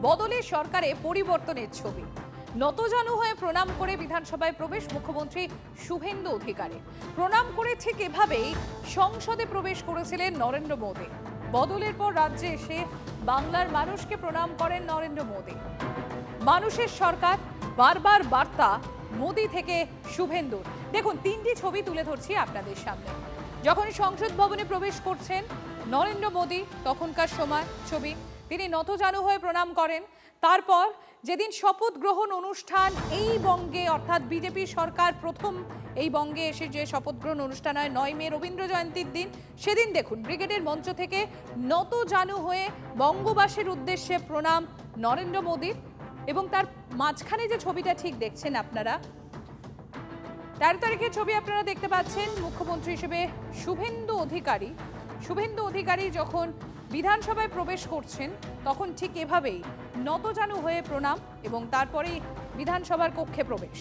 বদলের সরকারে পরিবর্তনের ছবি। নতজানু হয়ে প্রণাম করে বিধানসভায় প্রবেশ মুখ্যমন্ত্রী শুভেন্দু অধিকারী। প্রণাম করে ঠিক এভাবেই সংসদে প্রবেশ করেছিলেন নরেন্দ্র মোদী। বদলের পর রাজ্যে এসে বাংলার মানুষকে প্রণাম করেন নরেন্দ্র মোদী। মানুষের সরকার, বারবার বার্তা মোদী থেকে শুভেন্দুর। দেখুন, তিনটি ছবি তুলে ধরছি আপনাদের সামনে। যখন সংসদ ভবনে প্রবেশ করছেন নরেন্দ্র মোদী, তখনকার সময় ছবি। তিনি নতজানু হয়ে প্রণাম করেন। তারপর যেদিন শপথ গ্রহণ অনুষ্ঠান এই বঙ্গে, অর্থাৎ বিজেপি সরকার প্রথম এই বঙ্গে এসে যে শপথ গ্রহণ অনুষ্ঠান হয় 9 মে রবীন্দ্র জয়ন্তীর দিন, সেদিন দেখুন ব্রিগেডের মঞ্চ থেকে নতজানু হয়ে বঙ্গবাসীর উদ্দেশ্যে প্রণাম নরেন্দ্র মোদীর। এবং তার মাঝখানে যে ছবিটা ঠিক দেখছেন আপনারা, 13 তারিখের ছবি আপনারা দেখতে পাচ্ছেন। মুখ্যমন্ত্রী হিসেবে শুভেন্দু অধিকারী যখন বিধানসভায় প্রবেশ করছেন, তখন ঠিক এভাবেই নতজানু হয়ে প্রণাম এবং তারপরেই বিধানসভার কক্ষে প্রবেশ।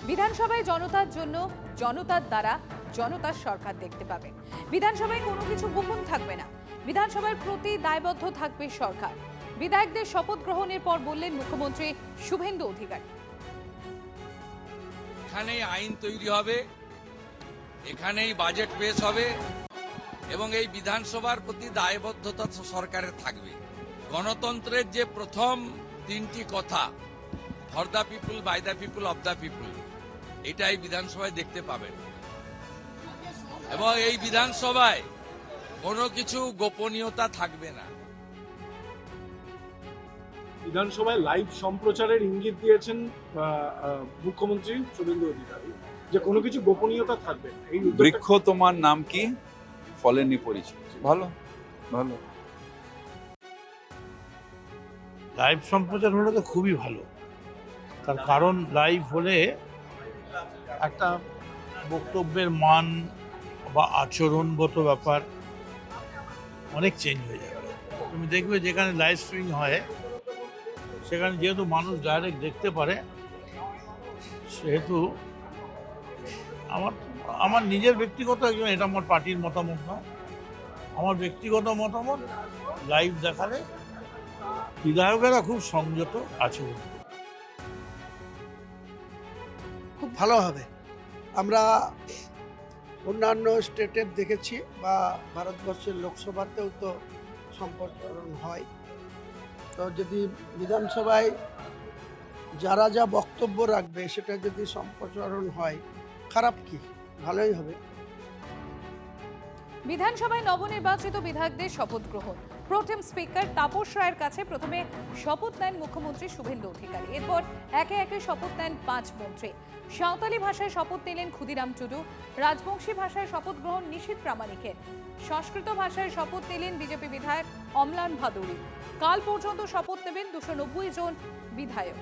বিধানসভায় জনতার জন্য, জনতার দ্বারা জনতার সরকার দেখতে পাবেন। বিধানসভায় কোনো কিছু গোপন থাকবে না। বিধানসভার প্রতি দায়বদ্ধ থাকবে সরকার। বিধায়কদের শপথ গ্রহণের পর বললেন মুখ্যমন্ত্রী শুভেন্দু অধিকারী। এখানেই আইন তৈরি হবে, এখানেই বাজেট পেশ হবে এবং এই বিধানসভার প্রতি দায়বদ্ধতা সরকারের থাকবে। গণতন্ত্রের যে প্রথম তিনটি কথা, for the people, by the people, of the people, এটাই বিধানসভায় দেখতে পাবেন। এবং এই বিধানসভায় কোনো কিছু গোপনীয়তা থাকবে না। বিধানসভায় লাইভ সম্প্রচারের ইঙ্গিত দিয়েছেন মুখ্যমন্ত্রী শুভেন্দু অধিকারী যে কোনো কিছু গোপনীয়তা থাকবে না। এই বৃক্ষ তোমার নাম কি, ফলেনি পরিচয়। ভালো ভালো। লাইভ সম্প্রচার হলে তো খুবই ভালো। তার কারণ লাইভ হলে একটা বক্তব্যের মান বা আচরণগত ব্যাপার অনেক চেঞ্জ হয়ে যাবে। তুমি দেখবে যেখানে লাইভ স্ট্রিমিং হয় সেখানে যেহেতু মানুষ ডাইরেক্ট দেখতে পারে, সেহেতু আমার নিজের ব্যক্তিগত একজন, এটা আমার পার্টির মতামত নয়, আমার ব্যক্তিগত মতামত, লাইভ দেখালে বিধায়কেরা খুব সংযত আছে। খুব ভালো হবে। আমরা অন্যান্য স্টেটের দেখেছি বা ভারতবর্ষের লোকসভাতেও তো সম্প্রচারণ হয়। তো যদি বিধানসভায় যারা যা বক্তব্য রাখবে সেটা যদি সম্প্রচারণ হয়, খারাপ কি? ভালোই হবে। বিধানসভায় নবনির্বাচিত বিধায়কদের শপথ গ্রহণ। প্রোটেম স্পিকার তাপস রায়ের কাছে প্রথমে শপথ নেন মুখ্যমন্ত্রী শুভেন্দু অধিকারী। এরপর একে একে শপথ নেন 5 মন্ত্রী। সাঁওতালি ভাষায় শপথ নিলেন ক্ষুদিরাম টুডু। রাজবংশী ভাষায় শপথ গ্রহণ নিশীথ প্রামাণিকের। সংস্কৃত ভাষায় শপথ নিলেন বিজেপি বিধায়ক অম্লান ভাদুড়ী। কাল পর্যন্ত শপথ নেবেন 290 জন বিধায়ক।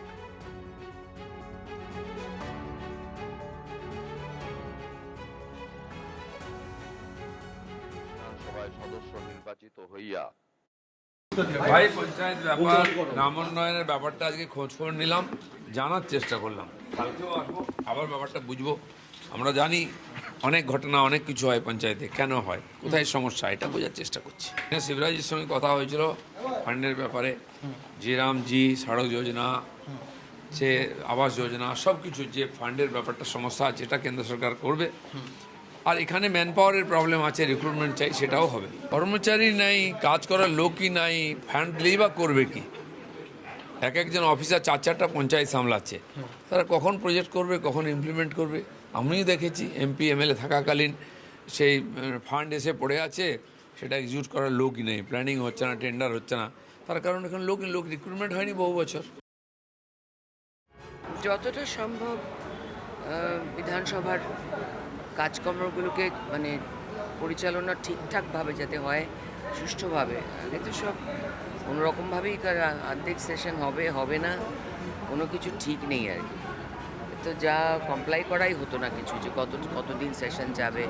সদস্য নির্বাচিত হইয়া ভাই, পঞ্চায়েত ব্যাপার, নামোন্নয়নের ব্যাপারটা আজকে খোঁজ করে নিলাম, জানার চেষ্টা করলাম। কালকেও আসবো, আবার ব্যাপারটা বুঝবো। আমরা জানি অনেক ঘটনা, অনেক কিছু হয় পঞ্চায়েতে, কেন হয়, কোথায় সমস্যা, এটা বোঝার চেষ্টা করছি। শিবরাজের সঙ্গে কথা হয়েছিল ফান্ডের ব্যাপারে, জি সড়ক যোজনা, সে আবাস যোজনা, সব কিছু যে ফান্ডের ব্যাপারটা সমস্যা আছে, এটা কেন্দ্র সরকার করবে। আর এখানে ম্যান পাওয়ারের প্রবলেম আছে, রিক্রুটমেন্ট চাই, সেটাও হবে। কর্মচারী নাই, কাজ করার লোকই নাই, ফান্ড দিলেই বা করবে কি? একজন অফিসার 4-4টা পঞ্চায়েত সামলাচ্ছে, তারা কখন প্রজেক্ট করবে, কখন ইমপ্লিমেন্ট করবে? আমিও দেখেছি এমপি এমএলএ থাকাকালীন সেই ফান্ড এসে পড়ে আছে, সেটা এক্সিকিউট করার লোকই নেই, প্ল্যানিং হচ্ছে না, টেন্ডার হচ্ছে না। তার কারণ এখানে লোক রিক্রুটমেন্ট হয়নি বহু বছর। যতটা সম্ভব বিধানসভার কাজকর্মগুলোকে মানে পরিচালনা ঠিকঠাকভাবে যাতে হয়, সুষ্ঠুভাবে। আগে তো সব কোনোরকমভাবেই অর্ধেক সেশন হবে না, কোনো কিছু ঠিক নেই আর কি। তো যা কমপ্লাই করাই হতো না কিছু, যে কতদিন সেশন যাবে।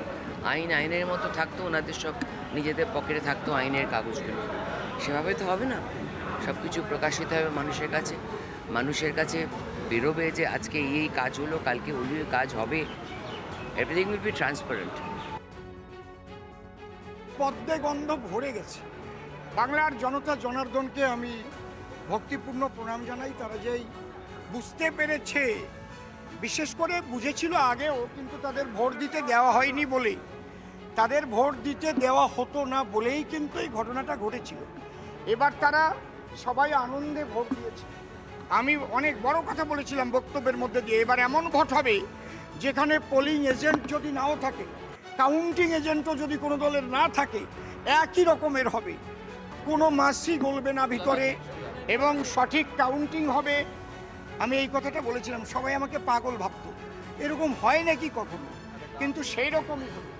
আইনের মতো থাকতো, ওনাদের সব নিজেদের পকেটে থাকতো আইনের কাগজগুলো। সেভাবে তো হবে না, সব কিছু প্রকাশিত হবে মানুষের কাছে বেরোবে যে আজকে এই কাজ হলো, কালকে ওই কাজ হবে। Everything will be transparent. পদ্মে গন্ধ ভরে গেছে। বাংলার জনতা জনার্দনকে আমি ভক্তিপূর্ণ প্রণাম জানাই। তারা যেই বুঝতে পেরেছে, বিশেষ করে বুঝেছিল আগেও, কিন্তু তাদের ভোট দিতে দেওয়া হয়নি বলেই, তাদের ভোট দিতে দেওয়া হতো না বলেই কিন্তু এই ঘটনাটা ঘটেছিল। এবার তারা সবাই আনন্দে ভোট দিয়েছে। আমি অনেক বড় কথা বলেছিলাম বক্তব্যের মধ্যে দিয়ে, এবার এমন ভোট হবে যেখানে পোলিং এজেন্ট যদি নাও থাকে, কাউন্টিং এজেন্টও যদি কোনো দলের না থাকে, একই রকমের হবে, কোনো মাসি গলবে না ভিতরে এবং সঠিক কাউন্টিং হবে। আমি এই কথাটা বলেছিলাম, সবাই আমাকে পাগল ভাবতো, এরকম হয় নাকি কখনো, কিন্তু সেই রকমই হবে।